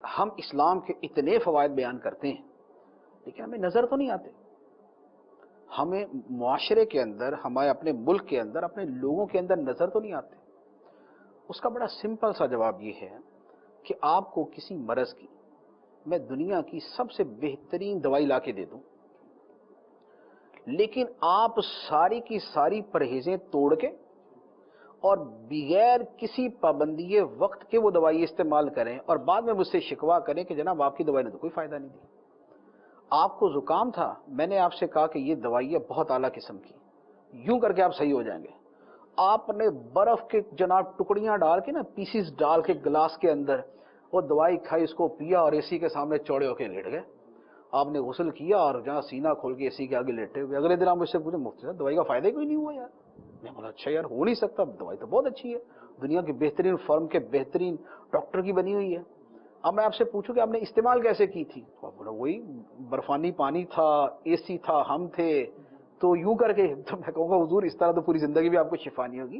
ہم اسلام کے اتنے فوائد بیان کرتے ہیں لیکن ہمیں نظر تو نہیں آتے. ہمیں معاشرے کے اندر، ہمارے اپنے ملک کے اندر، اپنے لوگوں کے اندر نظر تو نہیں آتے. اس کا بڑا سمپل سا جواب یہ ہے کہ آپ کو کسی مرض کی میں دنیا کی سب سے بہترین دوائی لا کے دے دوں، لیکن آپ ساری کی ساری پرہیزیں توڑ کے اور بغیر کسی پابندی وقت کے وہ دوائی استعمال کریں اور بعد میں مجھ سے شکوہ کریں کہ جناب آپ کی دوائی نے تو کوئی فائدہ نہیں دی. آپ کو زکام تھا، میں نے آپ سے کہا کہ یہ دوائی ہے بہت اعلیٰ قسم کی، یوں کر کے آپ صحیح ہو جائیں گے. آپ نے برف کے جناب ٹکڑیاں ڈال کے نا، پیسز ڈال کے گلاس کے اندر وہ دوائی کھائی، اس کو پیا اور اے سی کے سامنے چوڑے ہو کے لیٹ گئے. آپ نے غسل کیا اور جہاں سینہ کھول کے اے سی کے آگے لیٹے ہوئے. اگلے دن آپ مجھ سے پوچھے مفتی صاحب دوائی کا فائدہ ہی کوئی نہیں ہوا یار. میں بولا اچھا یار ہو نہیں سکتا، دوائی تو بہت اچھی ہے، دنیا کی بہترین فرم کے بہترین ڈاکٹر کی بنی ہوئی ہے. اب میں آپ سے پوچھوں کہ آپ نے استعمال کیسے کی تھی؟ تو آپ بولا وہی برفانی پانی تھا، اے سی تھا، ہم تھے تو یوں کر کے. تو میں کہوں گا حضور اس طرح تو پوری زندگی بھی آپ کو شفا نہیں ہوگی.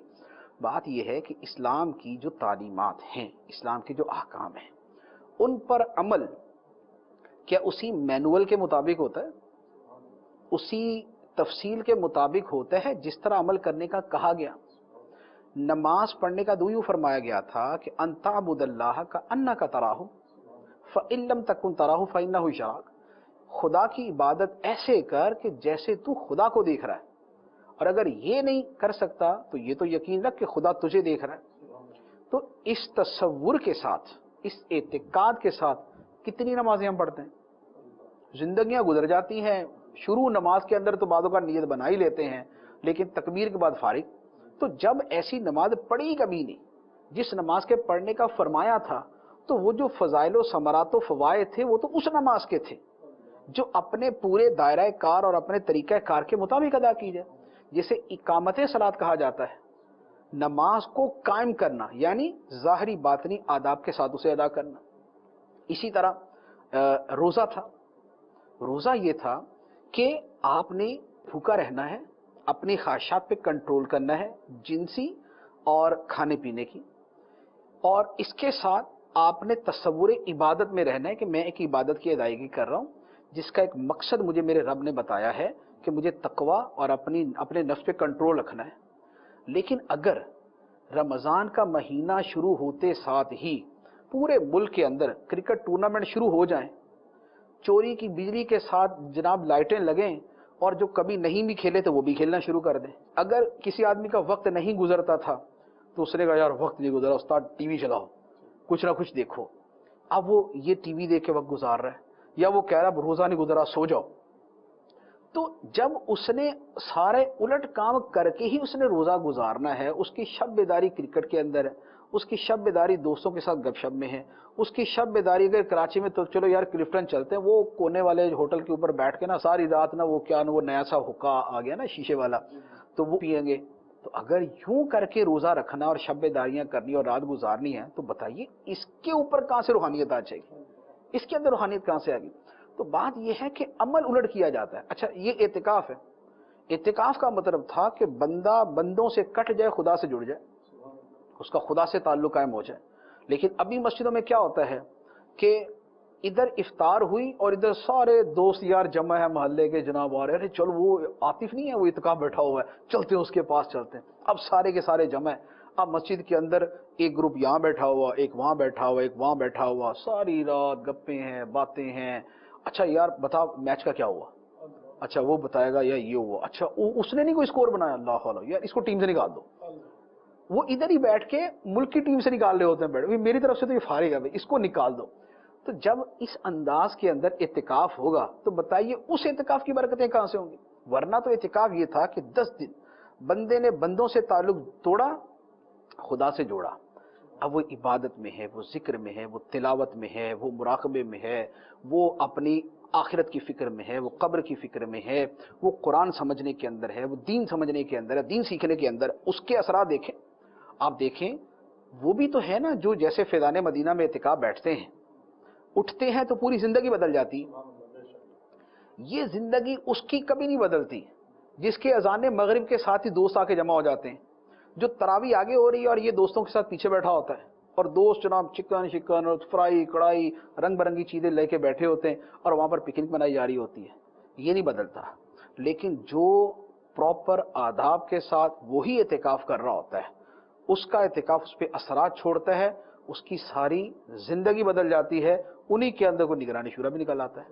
بات یہ ہے کہ اسلام کی جو تعلیمات ہیں، اسلام کے جو احکام ہیں، ان پر عمل کیا اسی مینول کے مطابق ہوتا ہے، اسی تفصیل کے مطابق ہوتا ہے جس طرح عمل کرنے کا کہا گیا؟ نماز پڑھنے کا یوں فرمایا گیا تھا کہ ان تعبد اللہ کا انک تراہ فإن لم تکن تراہ فإنہ یراک. خدا کی عبادت ایسے کر کہ جیسے تو خدا کو دیکھ رہا ہے، اور اگر یہ نہیں کر سکتا تو یہ تو یقین رکھ کہ خدا تجھے دیکھ رہا ہے. تو اس تصور کے ساتھ، اس اعتقاد کے ساتھ کتنی نمازیں ہم پڑھتے ہیں؟ زندگیاں گزر جاتی ہیں، شروع نماز کے اندر تو بعضوں کا نیت بنا ہی لیتے ہیں لیکن تکبیر کے بعد فارغ. تو جب ایسی نماز پڑھی کبھی نہیں جس نماز کے پڑھنے کا فرمایا تھا، تو وہ جو فضائل و ثمرات و فوائد تھے وہ تو اس نماز کے تھے جو اپنے پورے دائرہ کار اور اپنے طریقہ کار کے مطابق ادا کی جائے. جسے اقامت صلاۃ کہا جاتا ہے، نماز کو قائم کرنا، یعنی ظاہری باطنی آداب کے ساتھ اسے ادا کرنا. اسی طرح روزہ تھا. روزہ یہ تھا کہ آپ نے بھوکا رہنا ہے، اپنی خواہشات پہ کنٹرول کرنا ہے، جنسی اور کھانے پینے کی، اور اس کے ساتھ آپ نے تصور عبادت میں رہنا ہے کہ میں ایک عبادت کی ادائیگی کر رہا ہوں جس کا ایک مقصد مجھے میرے رب نے بتایا ہے کہ مجھے تقوی اور اپنے نفس پہ کنٹرول رکھنا ہے. لیکن اگر رمضان کا مہینہ شروع ہوتے ساتھ ہی پورے ملک کے اندر کرکٹ ٹورنامنٹ شروع ہو جائیں، چوری کی بجلی کے ساتھ جناب لائٹیں لگیں اور جو کبھی نہیں بھی کھیلے تو وہ بھی کھیلنا شروع کر دیں. اگر کسی آدمی کا وقت نہیں گزرتا تھا تو اس نے کہا یار وقت نہیں گزرا، استاد ٹی وی چلاؤ، کچھ نہ کچھ دیکھو. اب وہ یہ ٹی وی دیکھ کے وقت گزار رہا ہے، یا وہ کہہ رہا روزہ نہیں گزرا سو جاؤ. تو جب اس نے سارے الٹ کام کر کے ہی اس نے روزہ گزارنا ہے، اس کی شب بیداری کرکٹ کے اندر ہے، اس کی شب بیداری دوستوں کے ساتھ گپ شپ میں ہے، اس کی شب بیداری اگر کراچی میں تو چلو یار کلفٹن چلتے ہیں، وہ کونے والے ہوٹل کے اوپر بیٹھ کے نا ساری رات نا وہ کیا نا وہ نیا سا حقہ آ گیا نا شیشے والا، تو وہ پئیں گے. تو اگر یوں کر کے روزہ رکھنا اور شب بیداریاں کرنی اور رات گزارنی ہے تو بتائیے اس کے اوپر کہاں سے روحانیت آ جائے گی، اس کے اندر روحانیت کہاں سے آ گئی؟ تو بات یہ ہے کہ عمل الٹ کیا جاتا ہے. اچھا یہ اعتکاف ہے. اعتکاف کا مطلب تھا کہ بندہ بندوں سے کٹ جائے، خدا سے جڑ جائے، اس کا خدا سے تعلق قائم ہو جائے. لیکن ابھی مسجدوں میں کیا ہوتا ہے کہ ادھر افطار ہوئی اور ادھر سارے دوست یار جمع ہے محلے کے، جناب آ رہے ہیں، چلو وہ عاطف نہیں ہے وہ اعتکاف بیٹھا ہوا ہے، چلتے ہیں اس کے پاس چلتے ہیں. اب سارے کے سارے جمع ہیں. اب مسجد کے اندر ایک گروپ یہاں بیٹھا ہوا، ایک وہاں بیٹھا ہوا، ایک وہاں بیٹھا ہوا، ساری رات گپیں ہیں، باتیں ہیں. اچھا یار بتا میچ کا کیا ہوا؟ اچھا وہ بتائے گا یا یہ ہوا. اچھا اس نے نہیں کوئی اسکور بنایا، اللہ اللہ یار اس کو ٹیم سے نکال دو. وہ ادھر ہی بیٹھ کے ملک کی ٹیم سے نکال رہے ہوتے ہیں، بیٹھ میری طرف سے تو یہ فارغ ہے بھائی، اس کو نکال دو. تو جب اس انداز کے اندر اعتکاف ہوگا تو بتائیے اس اعتکاف کی برکتیں کہاں سے ہوں گی؟ ورنہ تو اعتکاف یہ تھا کہ 10 دن بندے نے بندوں سے تعلق توڑا، خدا سے جوڑا. اب وہ عبادت میں ہے، وہ ذکر میں ہے، وہ تلاوت میں ہے، وہ مراقبے میں ہے، وہ اپنی آخرت کی فکر میں ہے، وہ قبر کی فکر میں ہے، وہ قرآن سمجھنے کے اندر ہے، وہ دین سمجھنے کے اندر ہے، دین سیکھنے کے اندر. اس کے اثرات دیکھیں. آپ دیکھیں وہ بھی تو ہے نا جو جیسے فیضان مدینہ میں اعتکاف بیٹھتے ہیں، اٹھتے ہیں تو پوری زندگی بدل جاتی. یہ زندگی اس کی کبھی نہیں بدلتی جس کے اذان مغرب کے ساتھ ہی دوست آ کے جمع ہو جاتے ہیں، جو تراویح آگے ہو رہی ہے اور یہ دوستوں کے ساتھ پیچھے بیٹھا ہوتا ہے. اور دوست جناب چکن شکن اور فرائی کڑھائی رنگ برنگی چیزیں لے کے بیٹھے ہوتے ہیں اور وہاں پر پکنک منائی جا رہی ہوتی ہے. یہ نہیں بدلتا. لیکن جو پراپر آداب کے ساتھ وہی اعتکاف کر رہا ہوتا ہے، اس کا اعتکاف اس پہ اثرات چھوڑتا ہے، اس کی ساری زندگی بدل جاتی ہے. انہی کے اندر کوئی نگرانی شورا بھی نکل آتا ہے.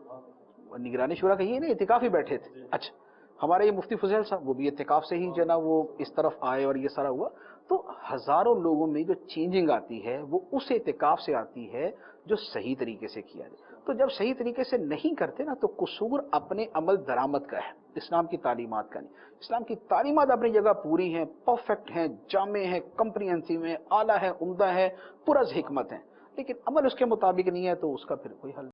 اور نگرانی شورا کہ یہ نہیں اعتکاف ہی بیٹھے تھے. اچھا ہمارے یہ مفتی فضیل صاحب وہ بھی اعتکاف سے ہی جو نا وہ اس طرف آئے اور یہ سارا ہوا. تو ہزاروں لوگوں میں جو چینجنگ آتی ہے وہ اس اعتکاف سے آتی ہے جو صحیح طریقے سے کیا جائے. تو جب صحیح طریقے سے نہیں کرتے نا تو قصور اپنے عمل درآمد کا ہے، اسلام کی تعلیمات کا نہیں. اسلام کی تعلیمات اپنی جگہ پوری ہیں، پرفیکٹ ہیں، جامع ہیں، کمپریہنسو ہیں، اعلیٰ ہے، عمدہ ہے، پرز حکمت ہیں، لیکن عمل اس کے مطابق نہیں ہے تو اس کا پھر کوئی حل